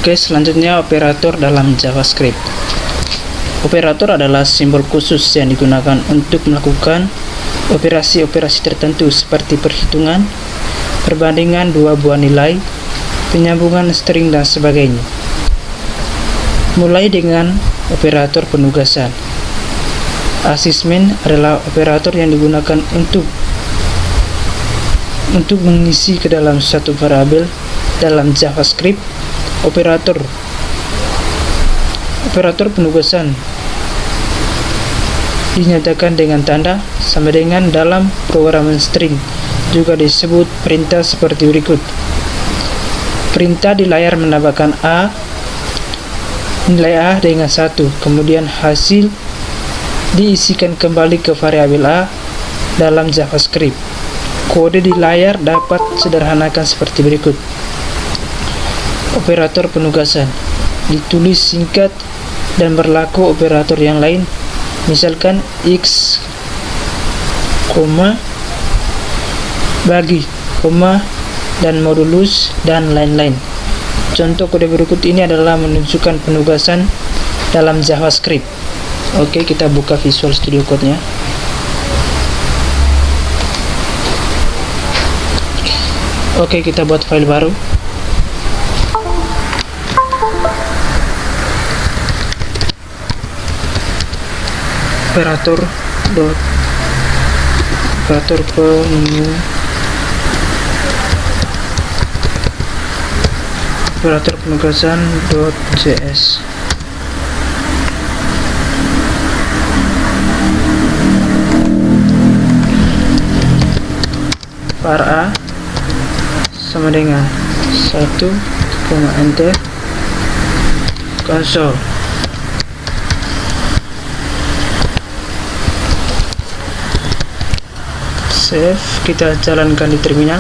Oke, selanjutnya operator dalam JavaScript. Operator adalah simbol khusus yang digunakan untuk melakukan operasi-operasi tertentu seperti perhitungan, perbandingan dua buah nilai, penyambungan string, dan sebagainya. Mulai dengan operator penugasan. Assignment adalah operator yang digunakan untuk mengisi ke dalam suatu variabel dalam JavaScript. Operator penugasan dinyatakan dengan tanda sama dengan dalam pemrograman string, juga disebut perintah seperti berikut. Perintah di layar menambahkan nilai A dengan 1, kemudian hasil diisikan kembali ke variabel A dalam JavaScript. Kode di layar dapat sederhanakan seperti berikut. Operator penugasan ditulis singkat dan berlaku operator yang lain, misalkan X, bagi, dan modulus, dan lain-lain. Contoh kode berikut ini adalah menunjukkan penugasan dalam JavaScript. Oke, kita buka Visual Studio Code-nya. Oke, kita buat file baru. Operator penugasan.js. var A sama dengan 1, enter, console. Save, kita jalankan di terminal.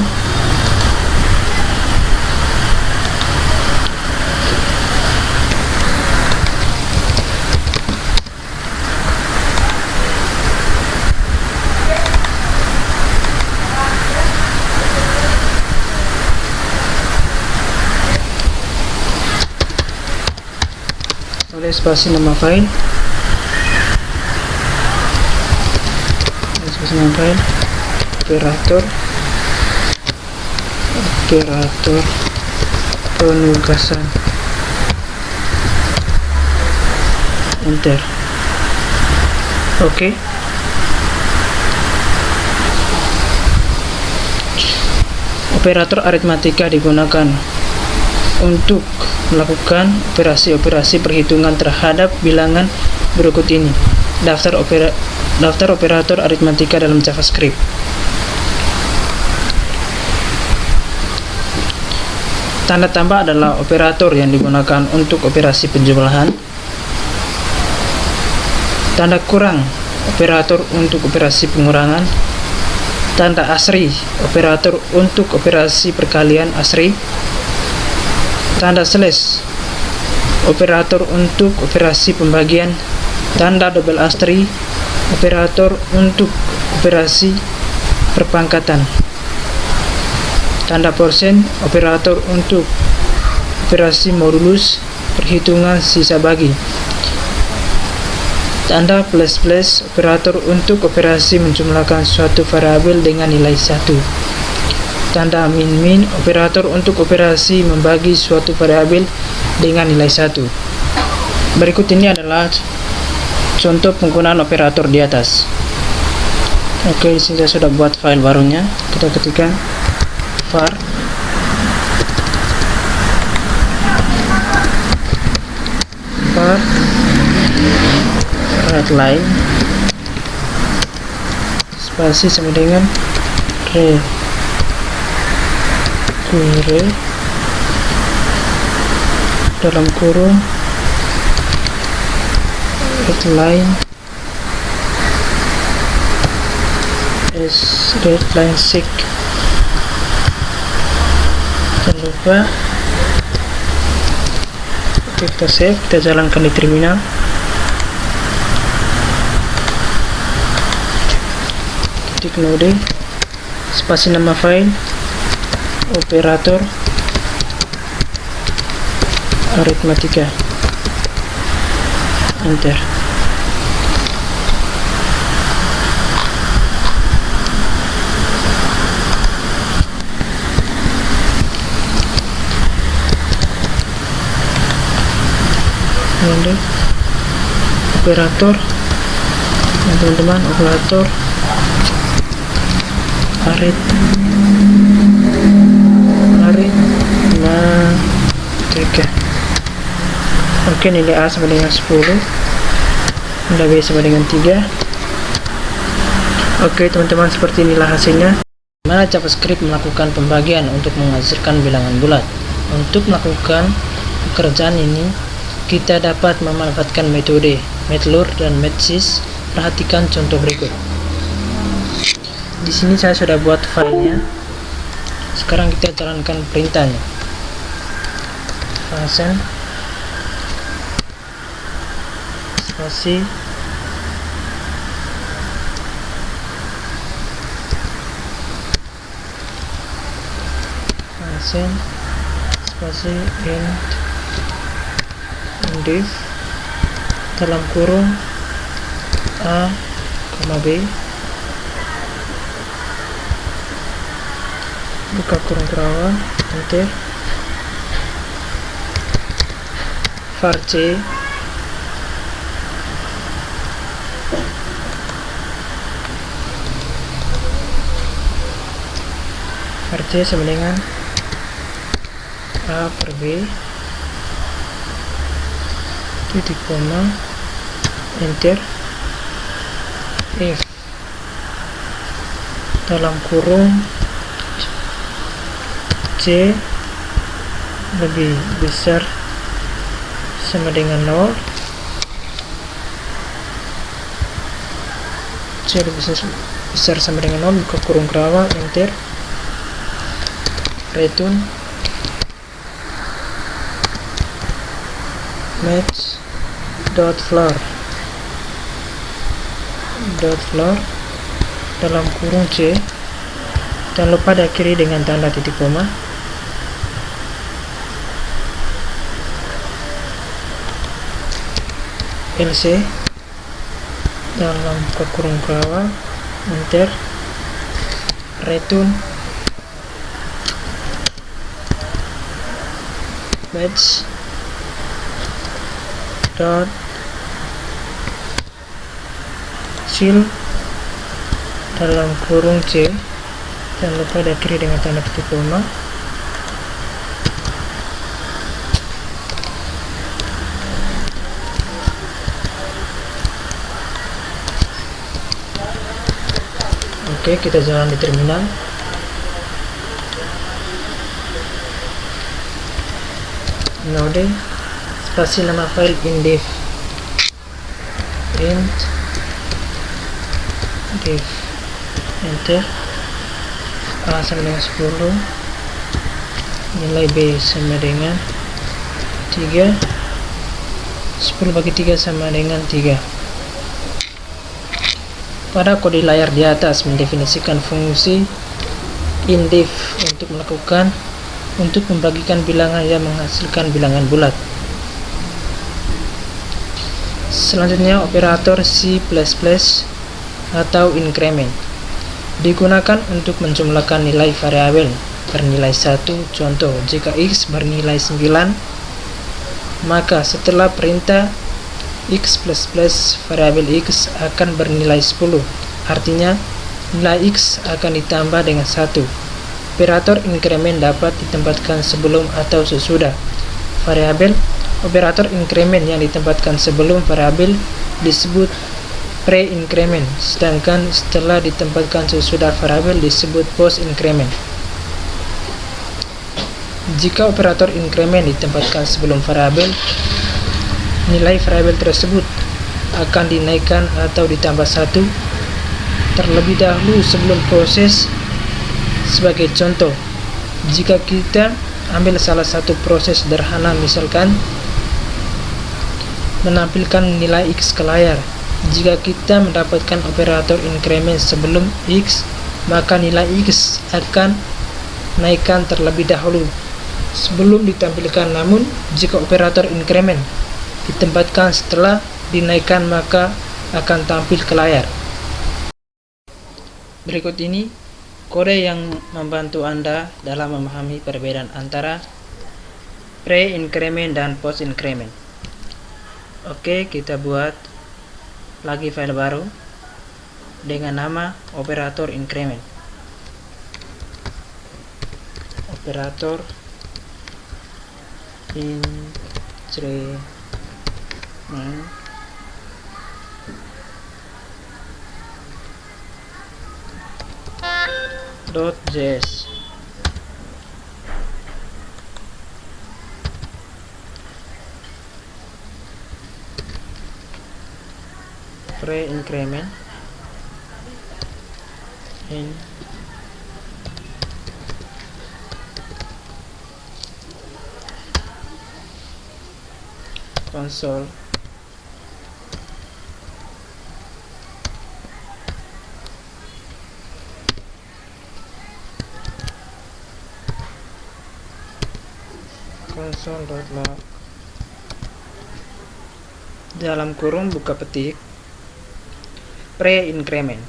Oleh spasi nama file, operator penugasan, enter. Oke. Operator aritmatika digunakan untuk melakukan operasi-operasi perhitungan terhadap bilangan berikut ini. Daftar operator aritmatika dalam JavaScript. Tanda tambah adalah operator yang digunakan untuk operasi penjumlahan. Tanda kurang, operator untuk operasi pengurangan. Tanda asri, operator untuk operasi perkalian asri. Tanda slash, operator untuk operasi pembagian. Tanda double asterisk, operator untuk operasi perpangkatan. Tanda persen, operator untuk operasi modulus, perhitungan sisa bagi. Tanda plus plus, operator untuk operasi menjumlahkan suatu variabel dengan nilai 1. Tanda min, operator untuk operasi membagi suatu variabel dengan nilai 1. Berikut ini adalah contoh penggunaan operator di atas. Oke, disini saya sudah buat file barunya. Kita ketikkan var readline spasi sama dengan dalam kurung readline seek. Jangan lupa. Oke, kita save, kita jalankan di terminal. Ketik node, spasi nama file, operator aritmatika. Enter. Ini operator, teman-teman, operator aritmatika. Oke, nilai A sama dengan 10, nilai B sama dengan 3. Oke teman-teman, seperti inilah hasilnya. Bagaimana JavaScript melakukan pembagian untuk menghasilkan bilangan bulat. Untuk melakukan pekerjaan ini, kita dapat memanfaatkan metode matlur dan matsys. Perhatikan contoh berikut. Di sini saya sudah buat filenya. Sekarang kita jalankan perintahnya. Function spasi div dalam kurung A, B, buka kurung kerawang, enter. var c sama dengan A per B titik koma, enter. If dalam kurung C lebih besar sama dengan 0, C lebih besar sama dengan 0, buka kurung kerawang, enter. Return match floor dalam kurung C, jangan lupa diakhiri dengan tanda titik koma. LC dalam kurung kerawang, enter. Return match fill dalam kurung C, jangan lupa diakhiri dengan tanda titik koma. Oke, kita jalan di terminal. Node spasi nama file int div, enter. A sama dengan 10, nilai B sama dengan 3, 10 bagi 3 sama dengan 3. Pada kode layar di atas mendefinisikan fungsi indif untuk membagikan bilangan yang menghasilkan bilangan bulat. Selanjutnya, operator C++ atau increment digunakan untuk menjumlahkan nilai variabel bernilai 1. Contoh, jika X bernilai 9, maka setelah perintah X++ variabel X akan bernilai 10. Artinya, nilai X akan ditambah dengan 1. Operator increment dapat ditempatkan sebelum atau sesudah variabel. Operator increment yang ditempatkan sebelum variabel disebut pre-increment, sedangkan setelah ditempatkan sesudah variabel disebut post-increment. Jika operator increment ditempatkan sebelum variabel, nilai variabel tersebut akan dinaikkan atau ditambah 1 terlebih dahulu sebelum proses. Sebagai contoh, jika kita ambil salah satu proses sederhana, misalkan menampilkan nilai X ke layar, jika kita mendapatkan operator increment sebelum X, maka nilai X akan naikkan terlebih dahulu sebelum ditampilkan, namun jika operator increment ditempatkan setelah dinaikkan maka akan tampil ke layar. Berikut ini kode yang membantu Anda dalam memahami perbedaan antara pre-increment dan post-increment. Oke, kita buat lagi file baru dengan nama operator increment. Operator increment .js. Pre-increment in console console.log dalam kurung buka petik pre-increment.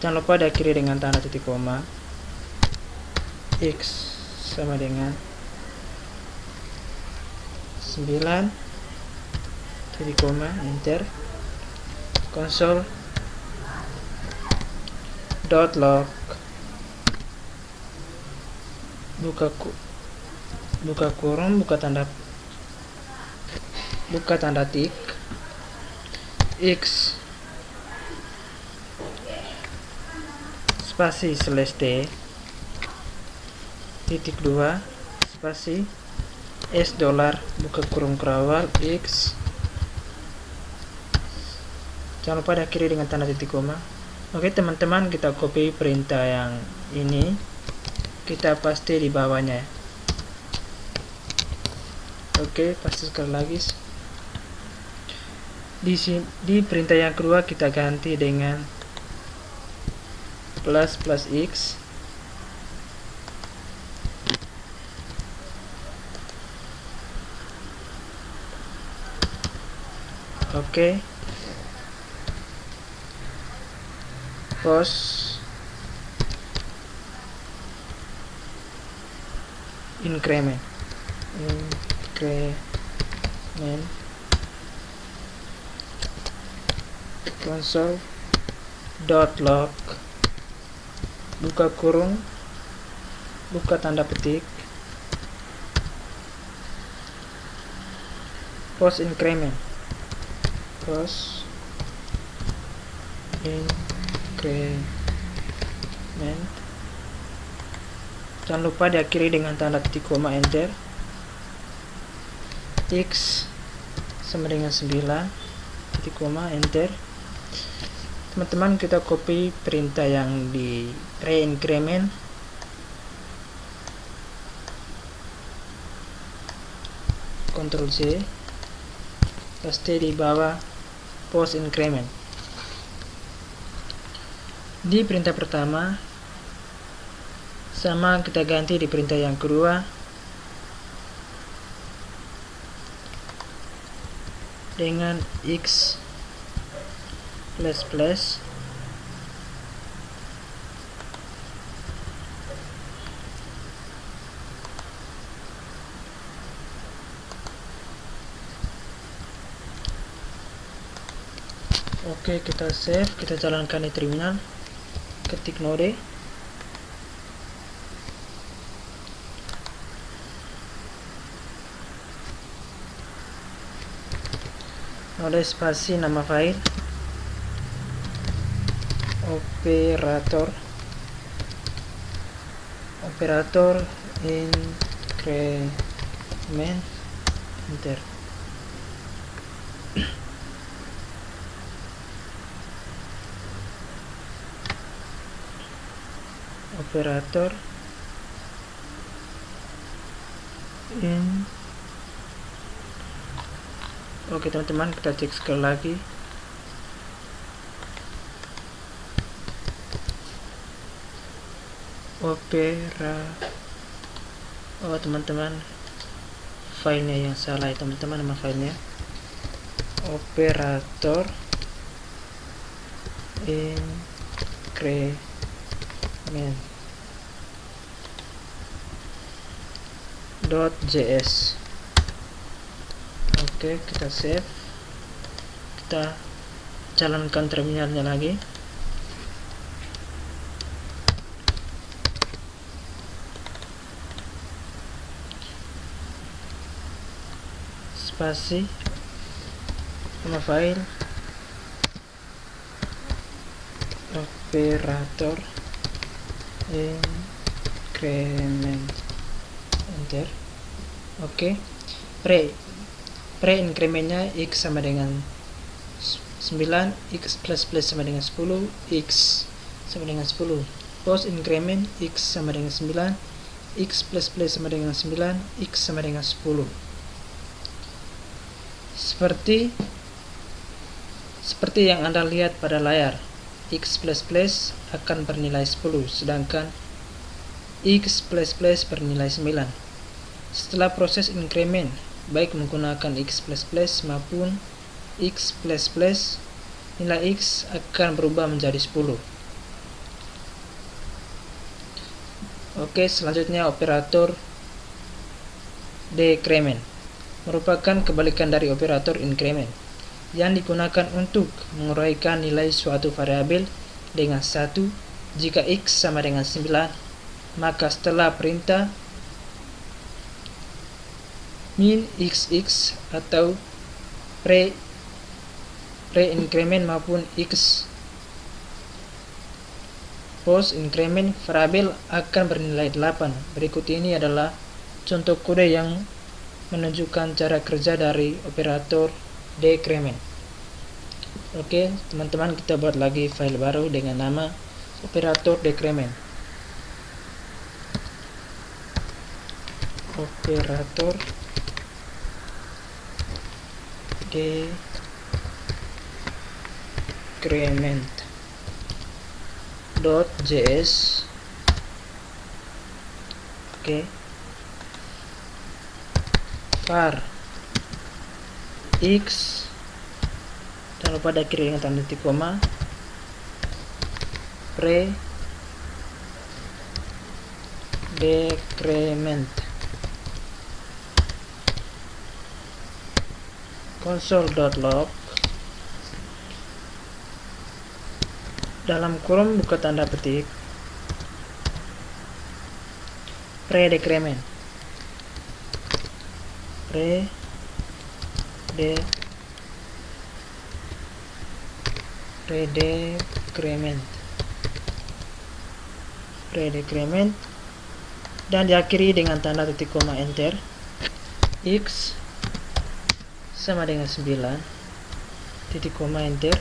Jangan lupa diakhiri dengan tanda titik koma. X sama dengan 9 titik koma, enter. Console.log buka kurung, buka tanda tik, X spasi /t titik 2 spasi $, buka kurung kerawal, X. Jangan lupa diakhiri dengan tanda titik koma. Oke teman-teman, kita copy perintah yang ini, kita paste di bawahnya. Oke, paste sekali lagi. Di perintah yang kedua kita ganti dengan plus X. Oke. Post increment console.log buka kurung, buka tanda petik, post increment jangan lupa diakhiri dengan tanda titik koma, enter. X sama dengan 9 titik koma, enter. Teman-teman, kita copy perintah yang di pre-increment, Ctrl C, paste di bawah post increment. Di perintah pertama sama, kita ganti di perintah yang kedua dengan X plus Oke, kita save, kita jalankan di terminal, ketik node spasi nama file operator increment, enter. Operator Oke teman-teman, kita cek sekali lagi. Teman-teman, filenya yang salah ya teman-teman, nama filenya operator increment.js. Oke, kita save, kita jalankan terminalnya lagi. Spasi nama file operator increment, enter. Oke, pre incrementnya x sama dengan 9, x plus plus sama dengan 10, x sama dengan 10. Post increment x sama dengan 9, x plus plus sama dengan 9, x sama dengan 10. Seperti yang Anda lihat pada layar, x plus plus akan bernilai 10, sedangkan x plus plus bernilai 9. Setelah proses increment, baik menggunakan x plus plus maupun x plus plus, nilai x akan berubah menjadi 10. Oke, selanjutnya operator decrement merupakan kebalikan dari operator increment yang digunakan untuk menguraikan nilai suatu variabel dengan 1. Jika x sama dengan 9, maka setelah perintah min xx atau pre increment maupun x post increment, variabel akan bernilai 8. Berikut ini adalah contoh kode yang menunjukkan cara kerja dari operator decrement. Oke teman-teman, kita buat lagi file baru dengan nama operator decrement. Operator decrement.js. Oke, var x, jangan lupa diakhiri dengan tanda titik koma, pre decrement, console.log, dalam kurung buka tanda petik pre decrement, pre-decrement dan diakhiri dengan tanda titik koma, enter. X sama dengan 9, titik koma, enter.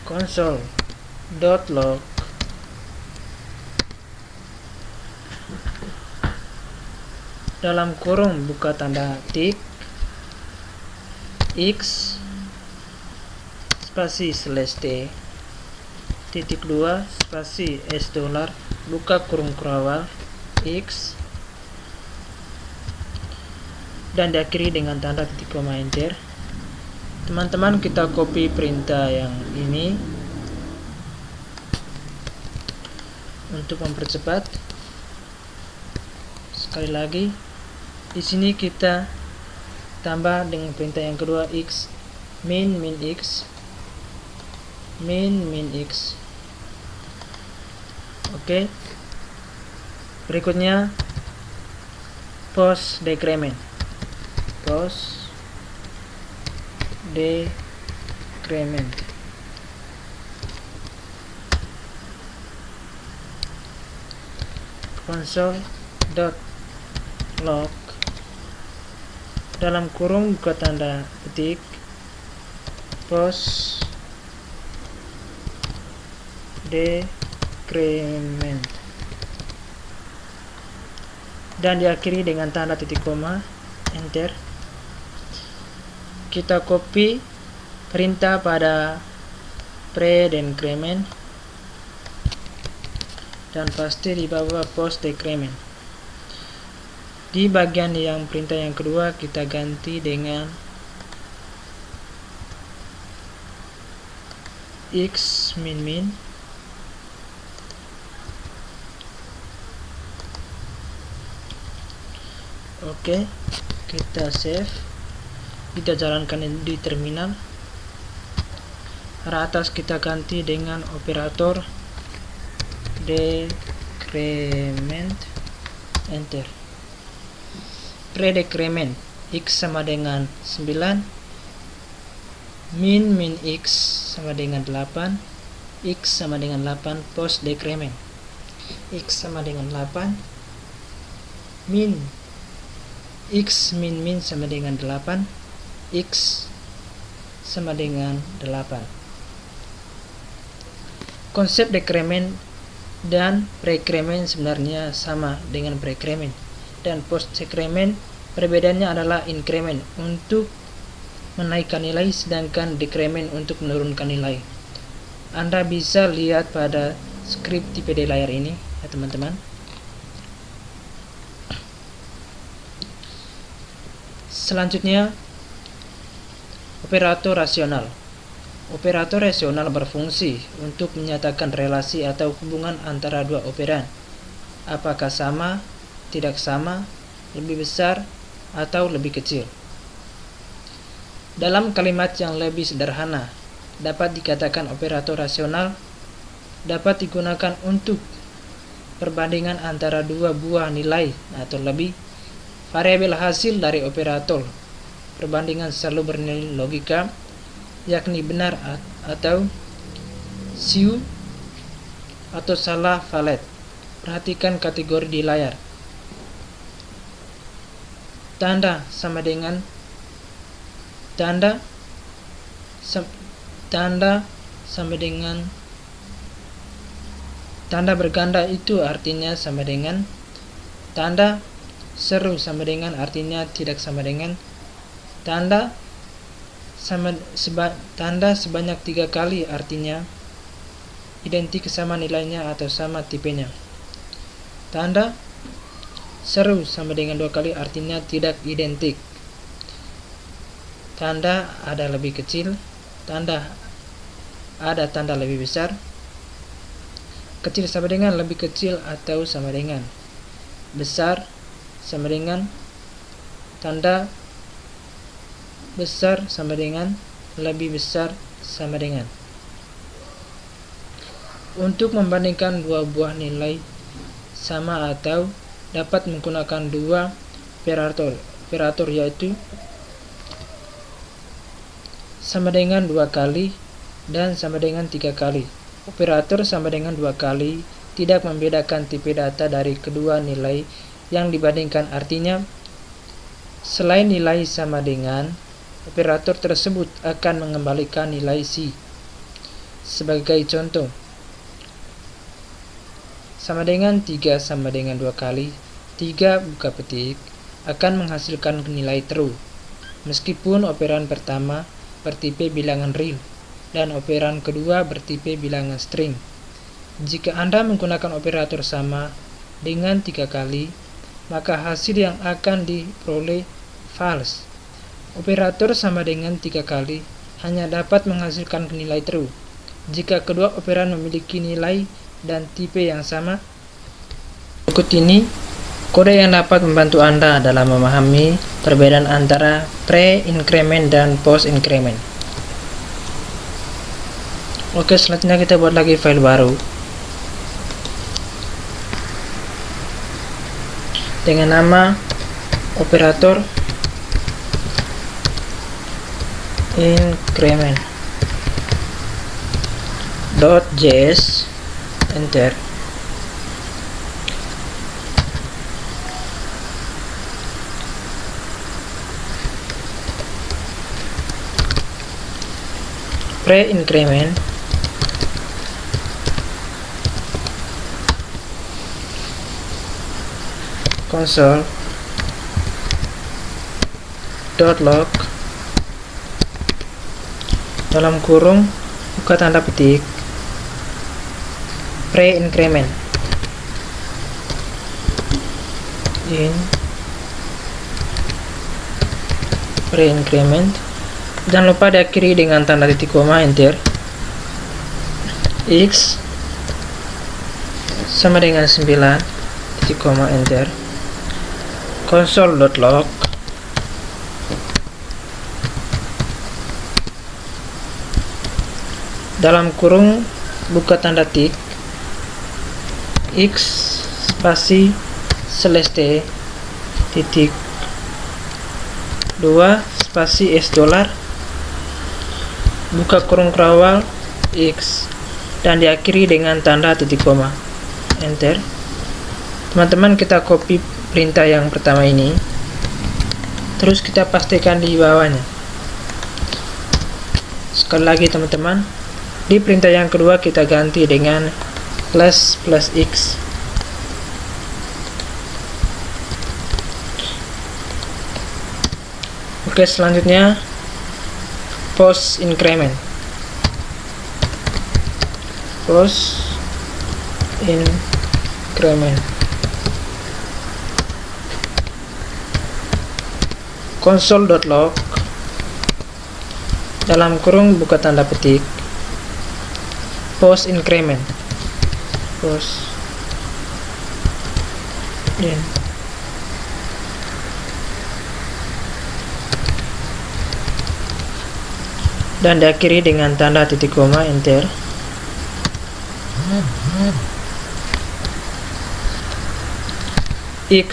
Console.log dalam kurung buka tanda tik x spasi /t titik 2 spasi $, buka kurung kurawal x dan diakhiri dengan tanda titik koma, enter. Teman-teman, kita copy perintah yang ini untuk mempercepat. Sekali lagi, di sini kita tambah dengan perintah yang kedua x min x. Oke, berikutnya post decrement. Console.log dalam kurung buka tanda petik post decrement dan diakhiri dengan tanda titik koma, enter. kita copy perintah pada pre-decrement dan paste di bawah post decrement. Di bagian yang perintah yang kedua kita ganti dengan x min. Oke, kita save, kita jalankan di terminal. Arah atas kita ganti dengan operator decrement, enter. Pre-decrement x sama dengan 9, min x sama dengan 8, x sama dengan 8. Post decrement x sama dengan 8, min x min sama dengan 8, x sama dengan 8. Konsep decrement dan pre-decrement sebenarnya sama dengan pre-decrement dan post decrement. Perbedaannya adalah increment untuk menaikkan nilai, sedangkan decrement untuk menurunkan nilai. Anda bisa lihat pada script tipe di layar ini ya teman-teman. Selanjutnya, operator rasional. Operator rasional berfungsi untuk menyatakan relasi atau hubungan antara dua operan. Apakah sama, tidak sama, lebih besar, atau lebih kecil. Dalam kalimat yang lebih sederhana, dapat dikatakan operator rasional dapat digunakan untuk perbandingan antara dua buah nilai atau lebih. Variabel hasil dari operator perbandingan selalu bernilai logika, yakni benar atau siu atau salah valid. Perhatikan kategori di layar. Tanda sama dengan tanda berganda itu artinya sama dengan tanda seru sama dengan artinya tidak sama dengan tanda sebanyak 3 kali artinya identik sama nilainya atau sama tipenya. Tanda seru sama dengan 2 kali artinya tidak identik. Tanda ada lebih kecil, tanda lebih besar. Kecil sama dengan lebih kecil atau sama dengan besar sama dengan tanda besar sama dengan lebih besar sama dengan. Untuk membandingkan dua buah nilai sama atau dapat menggunakan dua operator yaitu sama dengan 2 kali dan sama dengan 3 kali. Operator sama dengan 2 kali tidak membedakan tipe data dari kedua nilai yang dibandingkan, artinya selain nilai sama dengan, operator tersebut akan mengembalikan nilai C. Sebagai contoh, sama dengan 3 sama dengan 2 kali 3 buka petik akan menghasilkan nilai true meskipun operan pertama bertipe bilangan real dan operan kedua bertipe bilangan string. Jika Anda menggunakan operator sama dengan 3 kali, maka hasil yang akan diperoleh false. Operator sama dengan 3 kali hanya dapat menghasilkan nilai true jika kedua operan memiliki nilai dan tipe yang sama. Berikut ini kode yang dapat membantu Anda dalam memahami perbedaan antara pre-increment dan post-increment. Oke, selanjutnya kita buat lagi file baru dengan nama operator increment .js, enter. Pre-increment console.log dalam kurung buka tanda petik pre-increment pre-increment, jangan lupa diakhiri dengan tanda titik koma, enter. X sama dengan 9 titik koma, enter. Console.log dalam kurung buka tanda tik X spasi slash T titik 2 spasi $, buka kurung kerawal X dan diakhiri dengan tanda titik koma, enter. Teman-teman, kita copy perintah yang pertama ini, terus kita pastikan di bawahnya. Sekali lagi teman-teman, di perintah yang kedua kita ganti dengan plus X. Oke, selanjutnya post increment. Console.log dalam kurung buka tanda petik post increment dan diakhiri dengan tanda titik koma, enter. X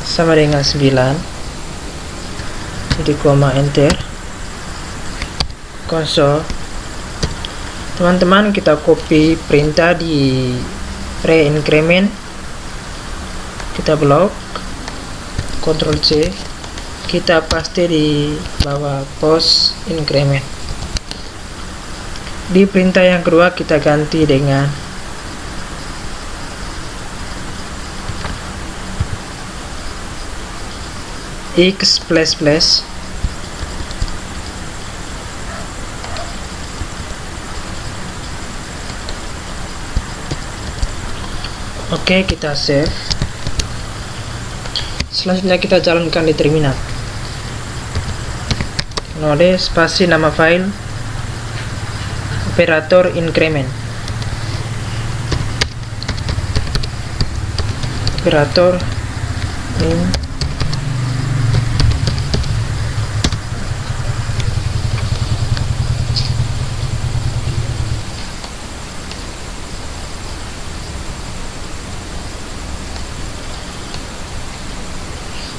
sama dengan 9 titik koma, enter. Console. Teman-teman, kita copy perintah di pre-increment, kita blok, Ctrl C, kita paste di bawah post increment. Di perintah yang kedua kita ganti dengan X plus. Oke, kita save. Selanjutnya kita jalankan di terminal. Node spasi nama file operator increment. Operator in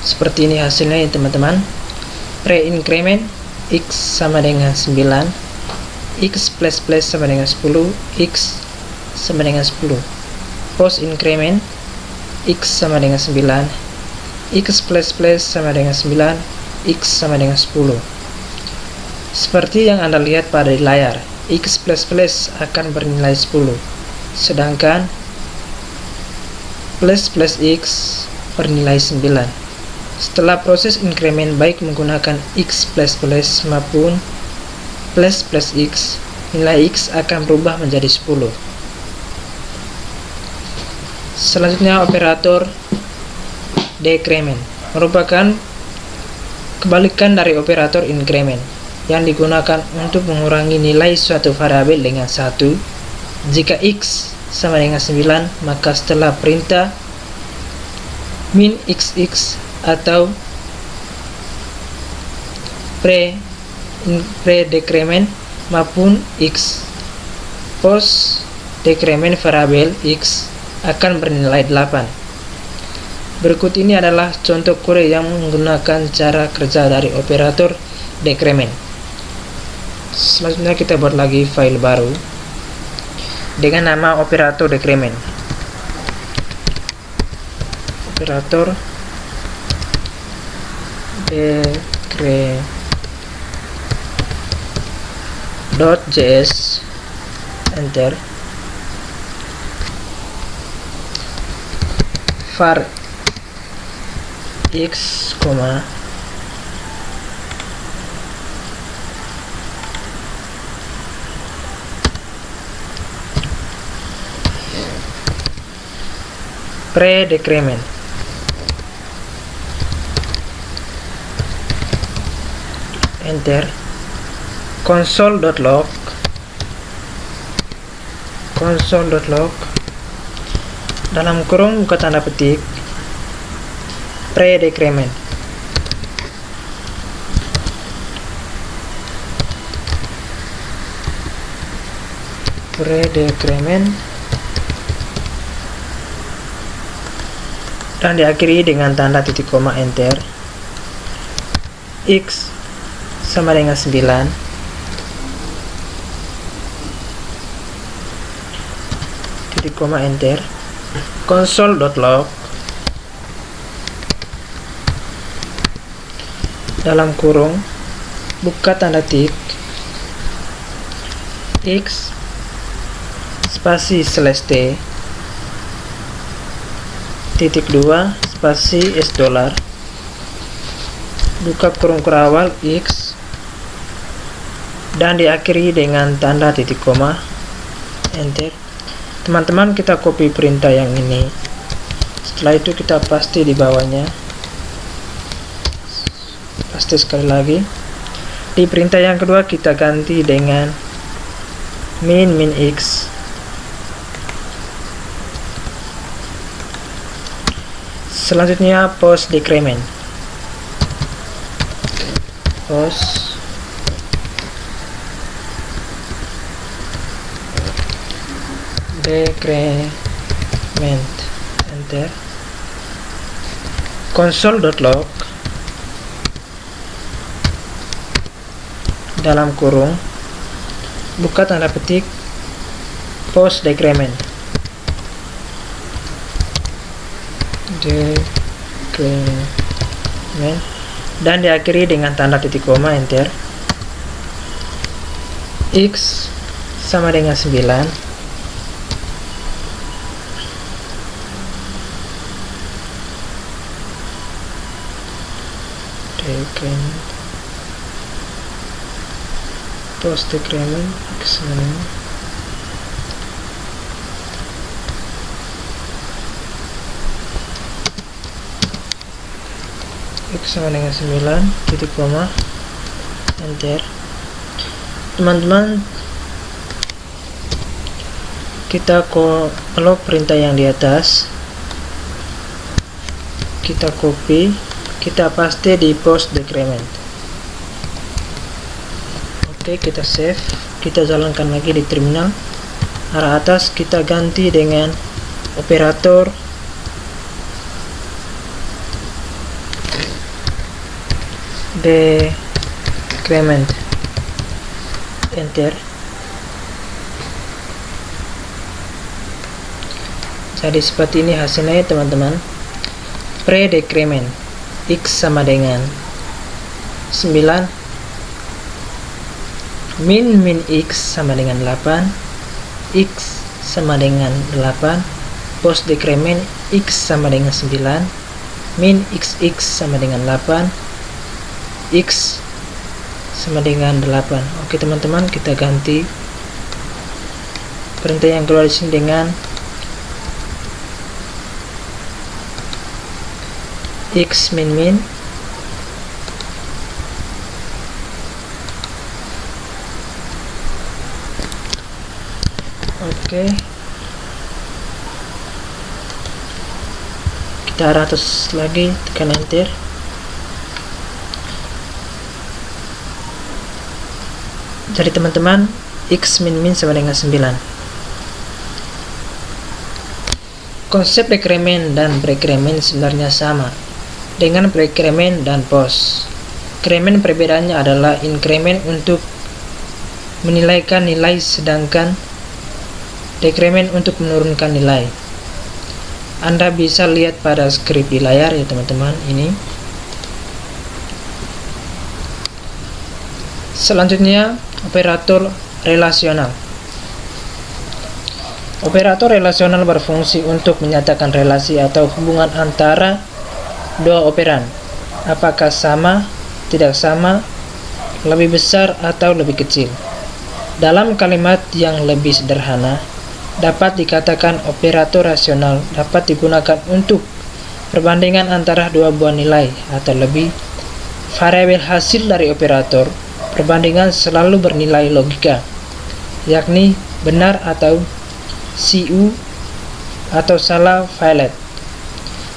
seperti ini hasilnya ya teman-teman. Pre-increment X sama dengan 9, X plus sama dengan 10, X sama dengan 10. Post increment X sama dengan 9, X plus sama dengan 9, X sama dengan 10. Seperti yang Anda lihat pada di layar, X plus akan bernilai 10, sedangkan plus X bernilai 9. Setelah proses increment baik menggunakan X plus maupun plus X, nilai X akan berubah menjadi 10. Selanjutnya operator decrement merupakan kebalikan dari operator increment yang digunakan untuk mengurangi nilai suatu variabel dengan 1. Jika X sama dengan 9, maka setelah perintah min XX atau pre-decrement maupun X post decrement variabel X akan bernilai 8. Berikut ini adalah contoh kode yang menggunakan cara kerja dari operator decrement. Selanjutnya kita buat lagi file baru dengan nama operator decrement. Operator decrement.js, enter. var x, pre-decrement. Enter. Console.log dalam kurung buka tanda petik pre-decrement. Dan diakhiri dengan tanda titik koma. Enter. X sama dengan 9, titik koma. Enter. Console.log dalam kurung buka tanda titik X spasi /t titik 2 spasi $, buka kurung kurawal X dan diakhiri dengan tanda titik koma. Enter. Teman-teman, kita copy perintah yang ini, setelah itu kita paste di bawahnya, paste sekali lagi. Di perintah yang kedua kita ganti dengan min x. Selanjutnya post decrement. Enter. Console.log dalam kurung buka tanda petik post decrement. Dan diakhiri dengan tanda titik koma. Enter. X sama dengan 9, post decrement X sama dengan 9, titik koma. Enter. Teman-teman, kita kalau perintah yang di atas kita copy, kita paste di post decrement. Oke, kita save, kita jalankan lagi di terminal. Arah atas kita ganti dengan operator decrement. Enter. Jadi seperti ini hasilnya teman-teman. Pre-decrement X sama dengan 9, min X sama dengan 8, X sama dengan 8, post decrement X sama dengan 9, min XX sama dengan 8, X sama dengan 8. Oke teman-teman, kita ganti perintah yang keluar di sini dengan X min. Oke, kita arah atas lagi, tekan enter. Jadi teman-teman, X min sama dengan 9. Konsep decrement dan decrement sebenarnya sama dengan decrement dan post. Decrement perbedaannya adalah increment untuk menilaikan nilai, sedangkan decrement untuk menurunkan nilai. Anda bisa lihat pada skrip di layar ya teman-teman ini. Selanjutnya operator relasional. Operator relasional berfungsi untuk menyatakan relasi atau hubungan antara dua operan, apakah sama, tidak sama, lebih besar atau lebih kecil. Dalam kalimat yang lebih sederhana, dapat dikatakan operator rasional dapat digunakan untuk perbandingan antara dua buah nilai atau lebih variabel hasil dari operator. Perbandingan selalu bernilai logika, yakni benar atau CU atau salah valid.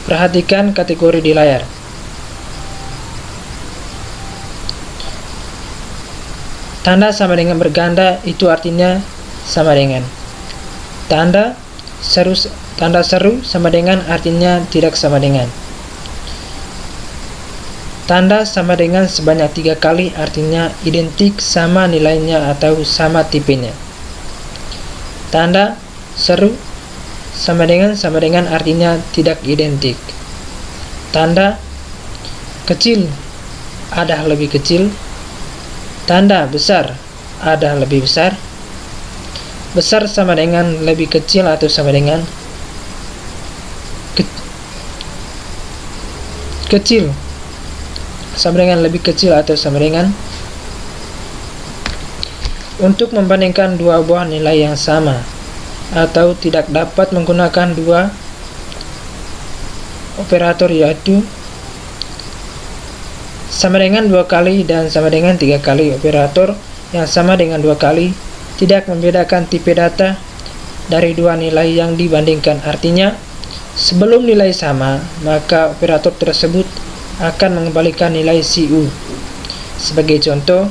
Perhatikan kategori di layar. Tanda sama dengan berganda itu artinya sama dengan. Tanda seru sama dengan artinya tidak sama dengan. Tanda sama dengan sebanyak 3 kali artinya identik sama nilainya atau sama tipenya. Tanda seru sama dengan artinya tidak identik. Tanda kecil ada lebih kecil. Tanda besar ada lebih besar. Besar sama dengan lebih kecil atau sama dengan. Kecil sama dengan lebih kecil atau sama dengan. Untuk membandingkan dua buah nilai yang sama atau tidak dapat menggunakan dua operator, yaitu sama dengan 2 kali dan sama dengan 3 kali. Operator yang sama dengan 2 kali tidak membedakan tipe data dari dua nilai yang dibandingkan. Artinya, sebelum nilai sama, maka operator tersebut akan mengembalikan nilai CU. Sebagai contoh,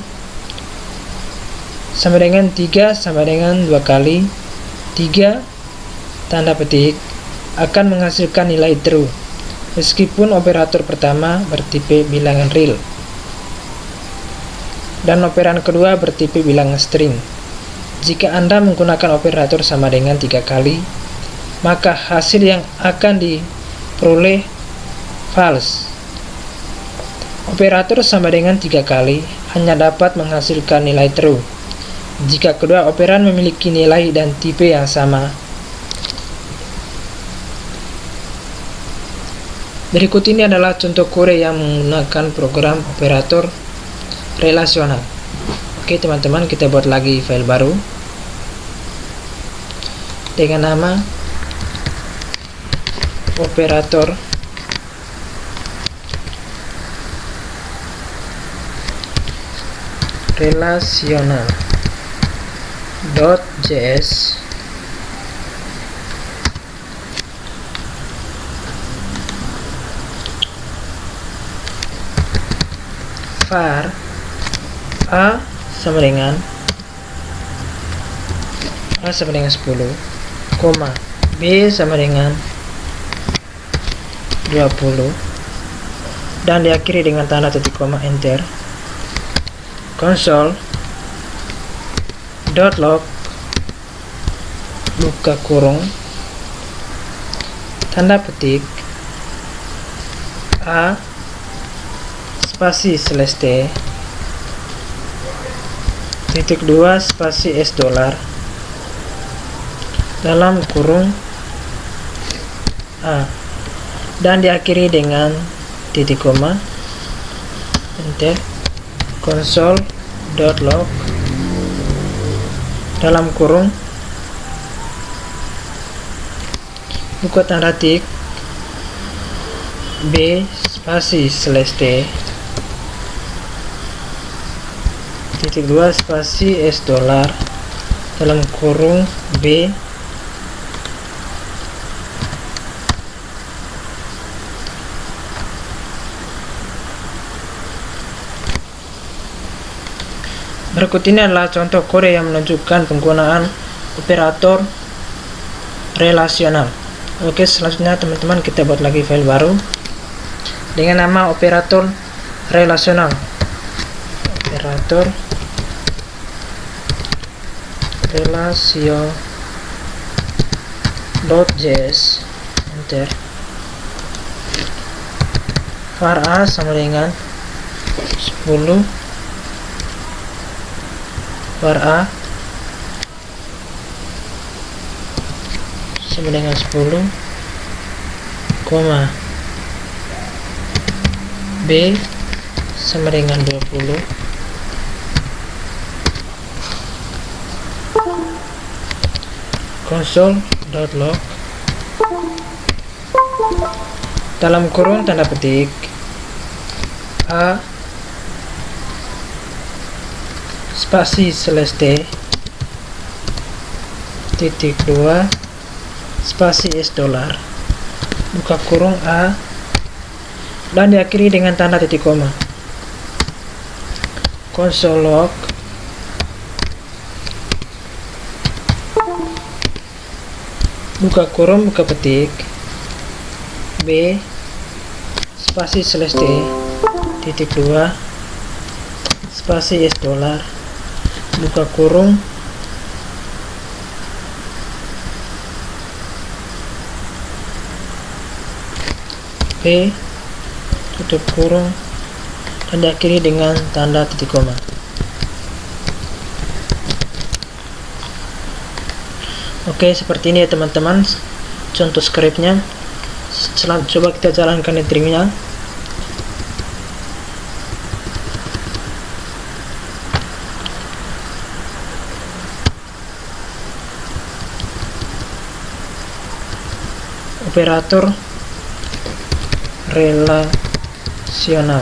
sama dengan 3 sama dengan 2 kali 3 tanda petik akan menghasilkan nilai true, meskipun operator pertama bertipe bilangan real dan operan kedua bertipe bilangan string. Jika Anda menggunakan operator sama dengan 3 kali, maka hasil yang akan diperoleh false. Operator sama dengan 3 kali hanya dapat menghasilkan nilai true jika kedua operan memiliki nilai dan tipe yang sama. Berikut ini adalah contoh kode yang menggunakan program operator relasional. Oke teman-teman, kita buat lagi file baru dengan nama operator relasional.js. var A sama dengan 10, koma B sama dengan 20 dan diakhiri dengan tanda titik koma enter. Console.log buka kurung tanda petik A spasi slash T titik 2 spasi $, dalam kurung A dan diakhiri dengan titik koma enter. Console.log dalam kurung buka tanda titik B spasi slash T titik 2 spasi $, dalam kurung B Berikut ini adalah contoh kode yang menunjukkan penggunaan operator relasional. Oke, selanjutnya teman-teman kita buat lagi file baru dengan nama operator relasional. Operator relasional.js enter. var A sama dengan 10, var A sama dengan 10, koma B sama dengan 20, console.log dalam kurung tanda petik A spasi /t titik 2 spasi $, buka kurung A, dan diakhiri dengan tanda titik koma. Console log buka kurung buka petik B spasi /t titik 2 spasi $, buka kurung B tutup kurung dan diakhiri dengan tanda titik koma. Oke, seperti ini ya teman-teman contoh scriptnya. Coba kita jalankan di terminal. Operator relasional,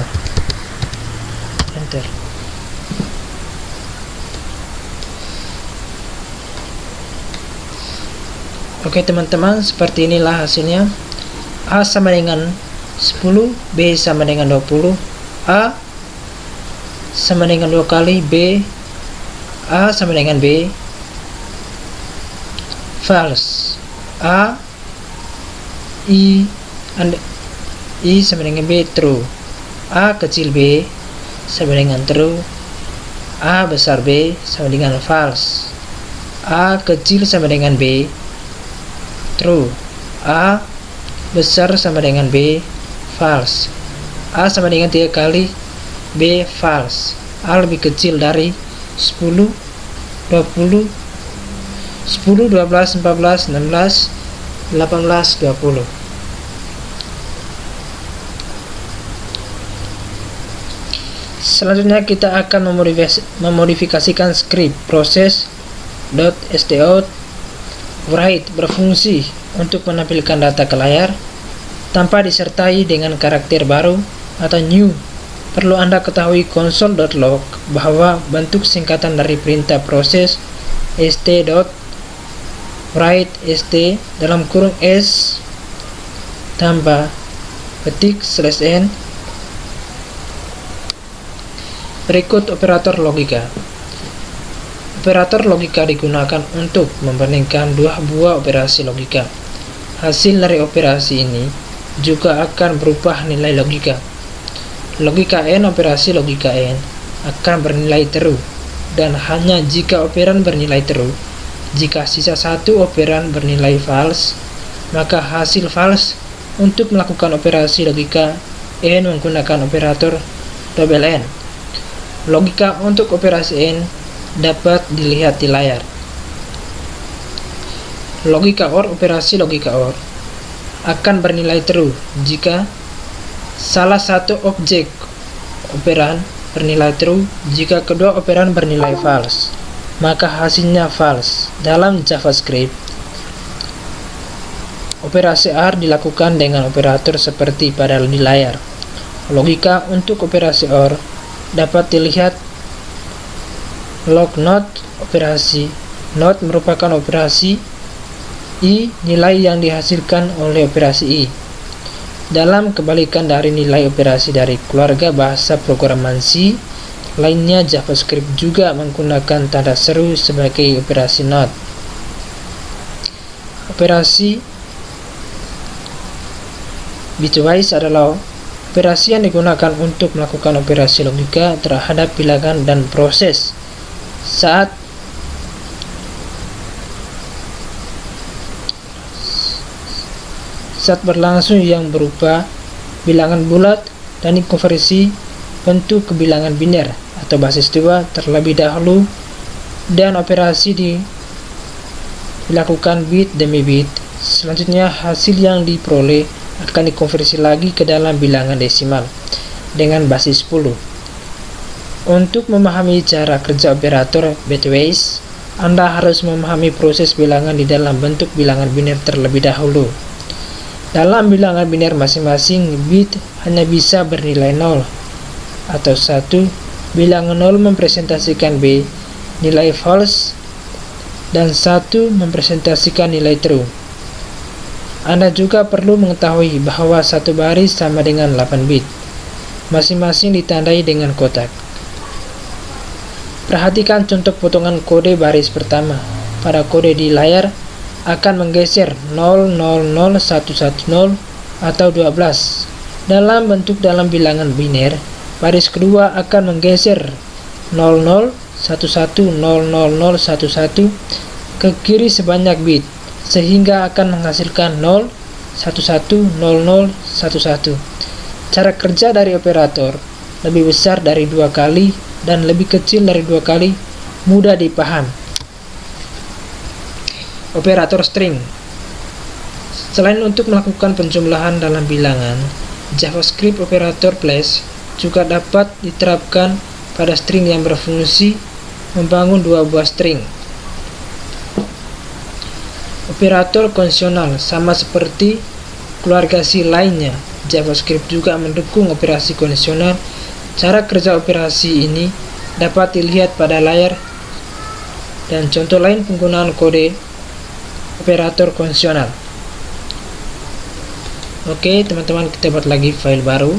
enter. Oke teman-teman, seperti inilah hasilnya. A sama dengan 10, B sama dengan 20, A sama dengan 2 kali B, A sama dengan B, false. A I sama dengan B, true. A kecil b sama dengan true. A besar B sama dengan false. A kecil sama dengan B, true. A besar sama dengan B, false. A sama dengan 3 kali B, false. A lebih kecil dari 10, 20, 10, 12, 14, 16, 18, 20. Selanjutnya kita akan memodifikasikan script process.stout write berfungsi untuk menampilkan data ke layar tanpa disertai dengan karakter baru atau new. Perlu Anda ketahui console.log bahwa bentuk singkatan dari perintah proses st.write st dalam kurung s tambah petik /n. Berikut operator logika. Operator logika digunakan untuk membandingkan dua buah operasi logika. Hasil dari operasi ini juga akan berubah nilai logika. Logika n operasi logika n akan bernilai true, dan hanya jika operan bernilai true. Jika sisa satu operan bernilai false, maka hasil false. Untuk melakukan operasi logika n menggunakan operator double n. Logika untuk operasi n dapat dilihat di layar. Logika OR operasi logika OR akan bernilai true jika salah satu objek operan bernilai true. Jika kedua operan bernilai false, maka hasilnya false. Dalam JavaScript, operasi OR dilakukan dengan operator seperti pada di layar. Logika untuk operasi OR dapat dilihat log not operasi. Not merupakan operasi I, nilai yang dihasilkan oleh operasi I. Dalam kebalikan dari nilai operasi dari keluarga bahasa programan C lainnya, JavaScript juga menggunakan tanda seru sebagai operasi not. Operasi bitwise adalah operasi yang digunakan untuk melakukan operasi logika terhadap bilangan dan proses saat berlangsung, yang berupa bilangan bulat dan dikonversi bentuk ke bilangan biner atau basis 2 terlebih dahulu, dan operasi dilakukan bit demi bit. Selanjutnya hasil yang diperoleh akan dikonversi lagi ke dalam bilangan desimal dengan basis 10. Untuk memahami cara kerja operator bitwise, Anda harus memahami proses bilangan di dalam bentuk bilangan biner terlebih dahulu. Dalam bilangan biner masing-masing, bit hanya bisa bernilai 0 atau 1. Bilangan 0 mempresentasikan B, nilai false, dan 1 mempresentasikan nilai true. Anda juga perlu mengetahui bahwa satu baris sama dengan 8 bit, masing-masing ditandai dengan kotak. Perhatikan contoh potongan kode baris pertama. Pada kode di layar akan menggeser 000110 atau 12. Dalam bilangan biner, baris kedua akan menggeser 00110011 ke kiri sebanyak bit, sehingga akan menghasilkan 0110011. Cara kerja dari operator lebih besar dari 2 kali dan lebih kecil dari 2 kali mudah dipaham. Operator string. Selain untuk melakukan penjumlahan dalam bilangan, JavaScript operator place juga dapat diterapkan pada string yang berfungsi membangun 2 buah string. Operator kondisional sama seperti keluarga C lainnya. JavaScript juga mendukung operasi kondisional. Cara kerja operasi ini dapat dilihat pada layar, dan contoh lain penggunaan kode operator kondisional. Oke teman-teman, kita buat lagi file baru.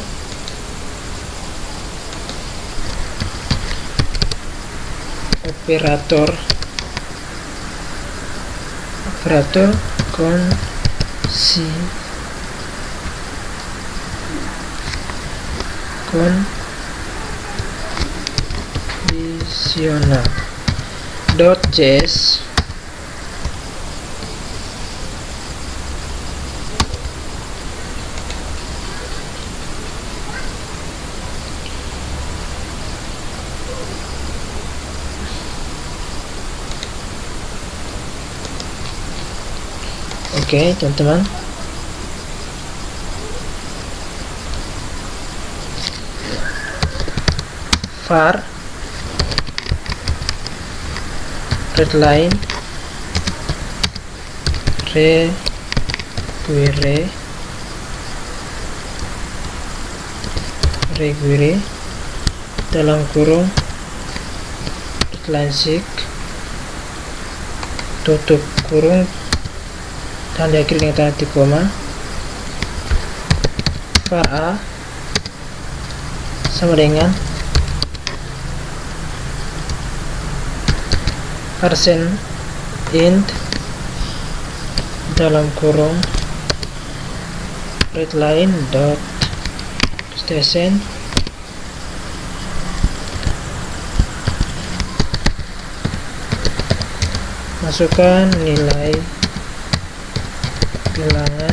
Operator conditional.js. Oke teman-teman, var readline require dalam kurung readline seek tutup kurung dan diakhiri dengan tanda titik koma. Var a sama dengan %int dalam kurung readline dot station masukkan nilai bilangan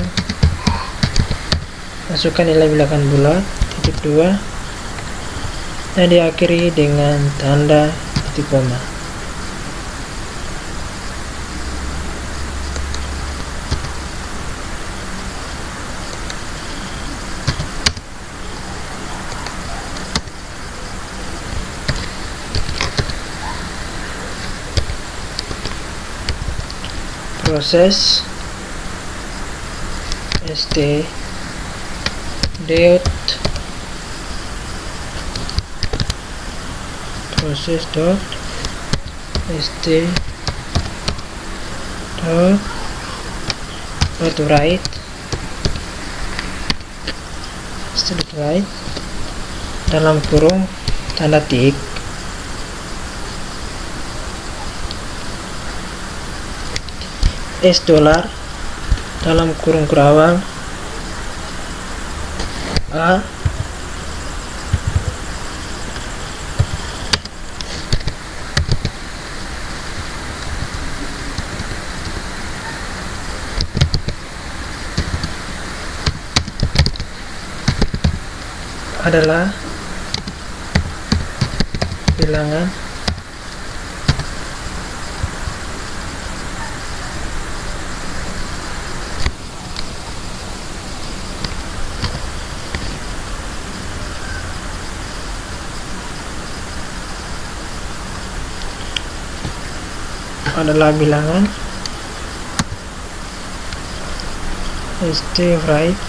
bulat titik 2 dan diakhiri dengan tanda titik koma. Proses write dalam kurung tanda titik $, dalam kurung kurawal a adalah bilangan adalah bilangan stwrite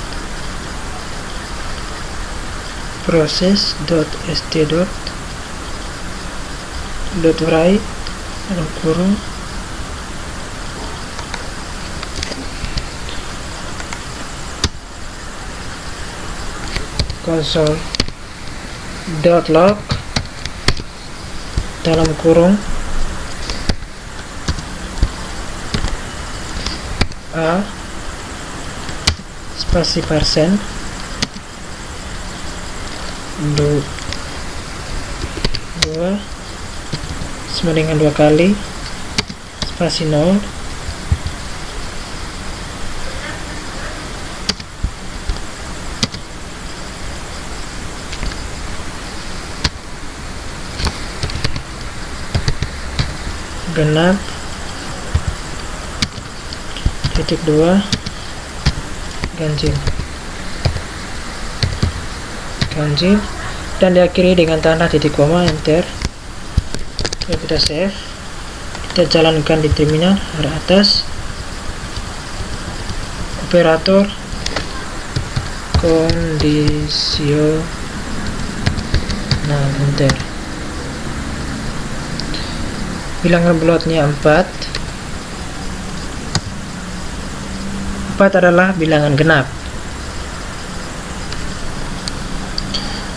process.st.write dalam kurung console.log dalam kurung a spasi persen 2 sama dengan 2 kali spasi 0 genap titik 2 ganjil dan diakhiri dengan tanda titik koma. Enter. Ya, kita save, kita jalankan di terminal ada atas operator kondisional. Enter. Bilangan bulatnya 4 adalah bilangan genap.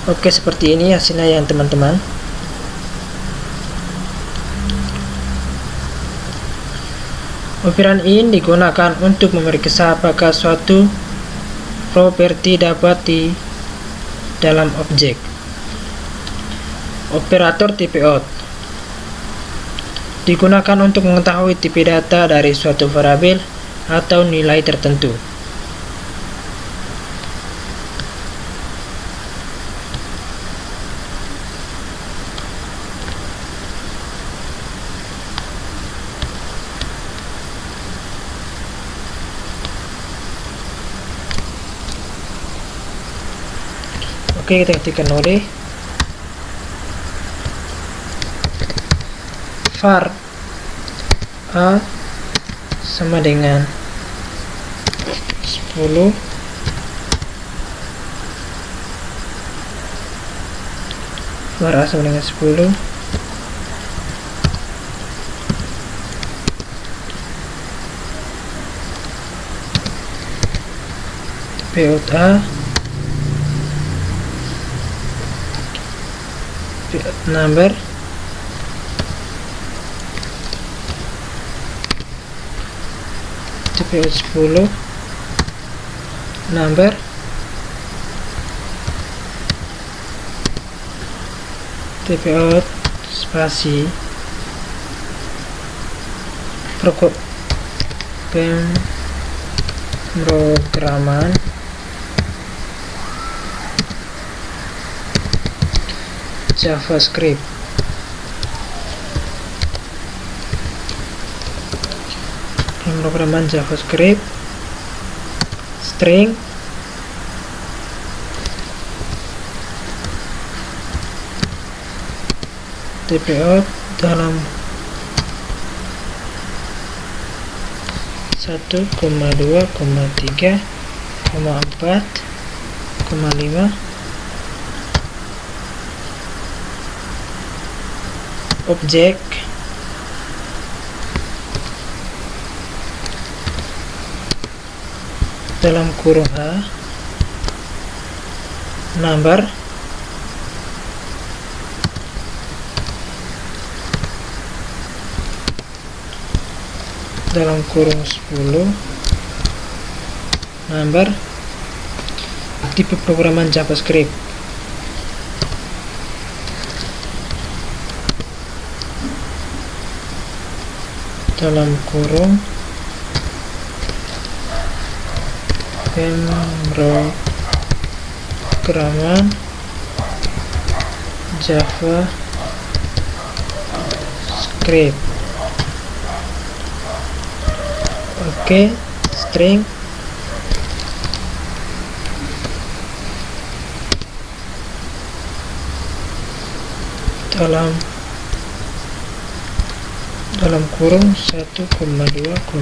Oke, seperti ini hasilnya ya teman-teman. Operan in digunakan untuk memeriksa apakah suatu properti dapat di dalam objek. Operator tipe out digunakan untuk mengetahui tipe data dari suatu variabel atau nilai tertentu. Oke, kita ketikkan node var a sama dengan 10 var a sama dengan 10 POUT A number TPO 10 number TPO spasi pemrograman JavaScript. Pemrograman JavaScript string TPO dalam 1,2,3,4,5 objek dalam kurung A number dalam kurung 10 number tipe programan JavaScript dalam kurung pemrograman JavaScript. Oke, string dalam kurung 1,2,3,4,5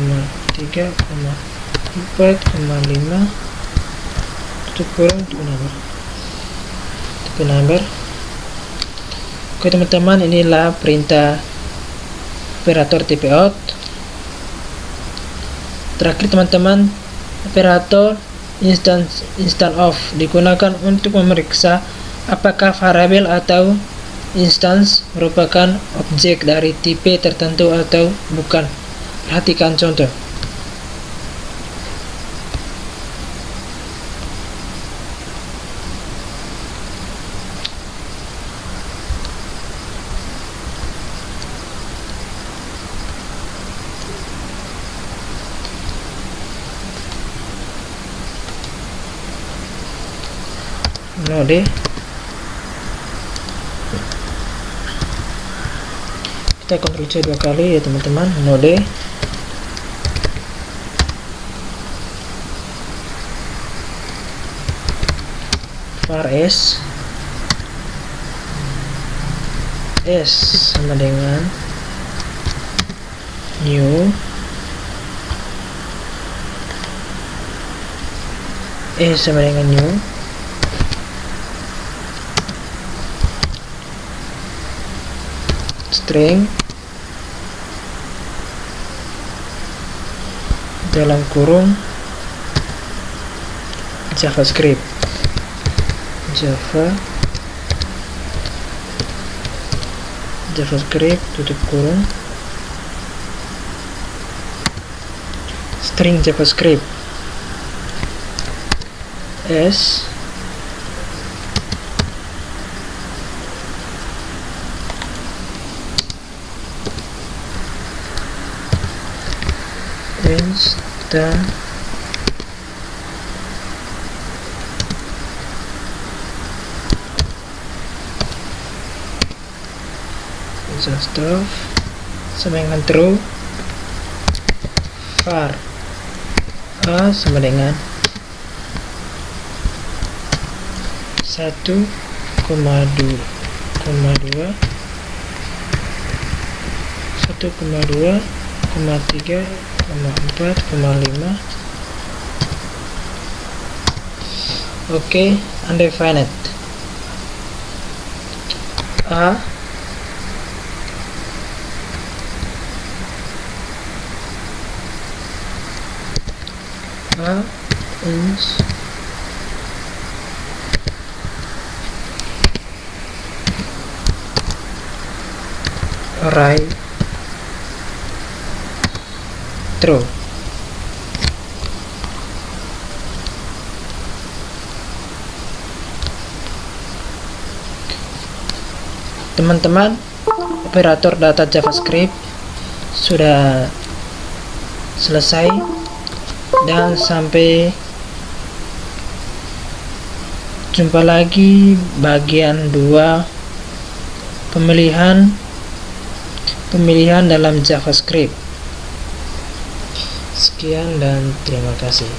tutup kurung tutup number. Oke teman-teman, inilah perintah operator TP out. Terakhir teman-teman, operator instant off digunakan untuk memeriksa apakah variabel atau instance merupakan objek dari tipe tertentu atau bukan. Perhatikan contoh. Node kita Ctrl C 2 kali ya teman-teman. Node var s sama dengan new sama dengan new string dalam kurung JavaScript tutup kurung string JavaScript s instant stuff sama dengan true var a sama dengan 1,2,3,4,5. Oke, undefined a ins array true. Teman-teman, operator data JavaScript sudah selesai, dan sampai jumpa lagi bagian 2 pemilihan dalam JavaScript. Sekian dan terima kasih.